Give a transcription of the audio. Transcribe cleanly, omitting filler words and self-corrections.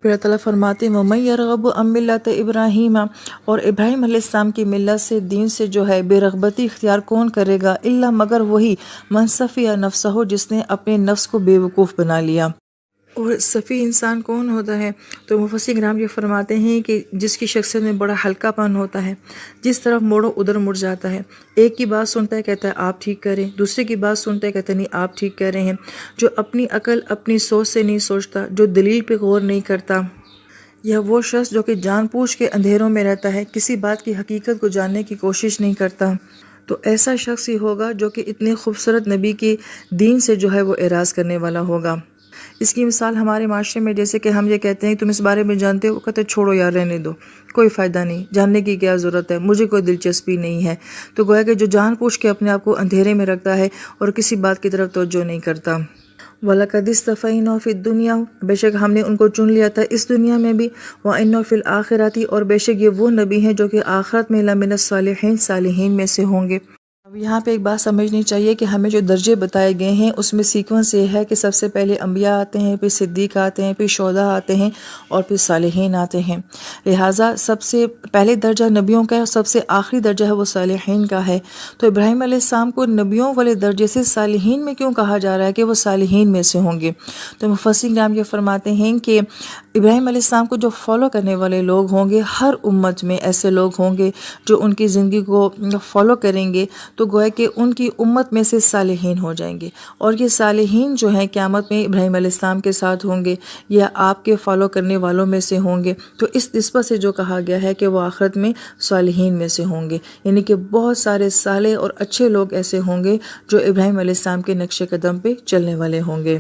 پھر اللہ تعالیٰ فرماتے ہیں وَمَن يَرْغَبُ عَن مِّلَّةِ إِبْرَاهِيمَ، اور ابراہیم علیہ السلام کی ملت سے، دین سے جو ہے بے رغبتی اختیار کون کرے گا، الا مگر وہی من صفی نفسہ، جس نے اپنے نفس کو بے وقوف بنا لیا۔ اور صفی انسان کون ہوتا ہے؟ تو مفسرین کرام یہ فرماتے ہیں کہ جس کی شخصیت میں بڑا ہلکا پن ہوتا ہے، جس طرف موڑو ادھر مڑ جاتا ہے، ایک کی بات سنتا ہے کہتا ہے آپ ٹھیک کریں، دوسرے کی بات سنتا ہے کہتا ہے نہیں آپ ٹھیک کہہ رہے ہیں، جو اپنی عقل اپنی سوچ سے نہیں سوچتا، جو دلیل پہ غور نہیں کرتا، یا وہ شخص جو کہ جان بوجھ کے اندھیروں میں رہتا ہے، کسی بات کی حقیقت کو جاننے کی کوشش نہیں کرتا، تو ایسا شخص ہی ہوگا جو کہ اتنے خوبصورت نبی کی دین سے جو ہے وہ اعراض کرنے والا ہوگا۔ اس کی مثال ہمارے معاشرے میں جیسے کہ ہم یہ کہتے ہیں تم اس بارے میں جانتے ہو، وہ کہتے چھوڑو یار رہنے دو، کوئی فائدہ نہیں، جاننے کی کیا ضرورت ہے، مجھے کوئی دلچسپی نہیں ہے۔ تو گویا کہ جو جان بوجھ کے اپنے آپ کو اندھیرے میں رکھتا ہے اور کسی بات کی طرف توجہ نہیں کرتا۔ وَلَقَدِ اسْتَفَيْنَاهُ فِي الدُّنْيَا، بے شک ہم نے ان کو چن لیا تھا اس دنیا میں بھی، وَإِنَّهُ فِي الْآخِرَةِ، اور بے شک یہ وہ نبی ہیں جو کہ آخرت میں لَمِنَ الصَّالِحِينَ، صالحین میں سے ہوں گے۔ اب یہاں پہ ایک بات سمجھنی چاہیے کہ ہمیں جو درجے بتائے گئے ہیں اس میں سیکوینس یہ ہے کہ سب سے پہلے انبیاء آتے ہیں، پھر صدیق آتے ہیں، پھر شہداء آتے ہیں، اور پھر صالحین آتے ہیں۔ لہٰذا سب سے پہلے درجہ نبیوں کا ہے اور سب سے آخری درجہ ہے وہ صالحین کا ہے۔ تو ابراہیم علیہ السلام کو نبیوں والے درجے سے صالحین میں کیوں کہا جا رہا ہے کہ وہ صالحین میں سے ہوں گے؟ تو مفسرین کرام یہ فرماتے ہیں کہ ابراہیم علیہ السلام کو جو فالو کرنے والے لوگ ہوں گے، ہر امت میں ایسے لوگ ہوں گے جو ان کی زندگی کو فالو کریں گے، تو گویا کہ ان کی امت میں سے صالحین ہو جائیں گے، اور یہ صالحین جو ہیں قیامت میں ابراہیم علیہ السلام کے ساتھ ہوں گے یا آپ کے فالو کرنے والوں میں سے ہوں گے۔ تو اس نسبت سے جو کہا گیا ہے کہ وہ آخرت میں صالحین میں سے ہوں گے، یعنی کہ بہت سارے صالح اور اچھے لوگ ایسے ہوں گے جو ابراہیم علیہ السلام کے نقش قدم پہ چلنے والے ہوں گے۔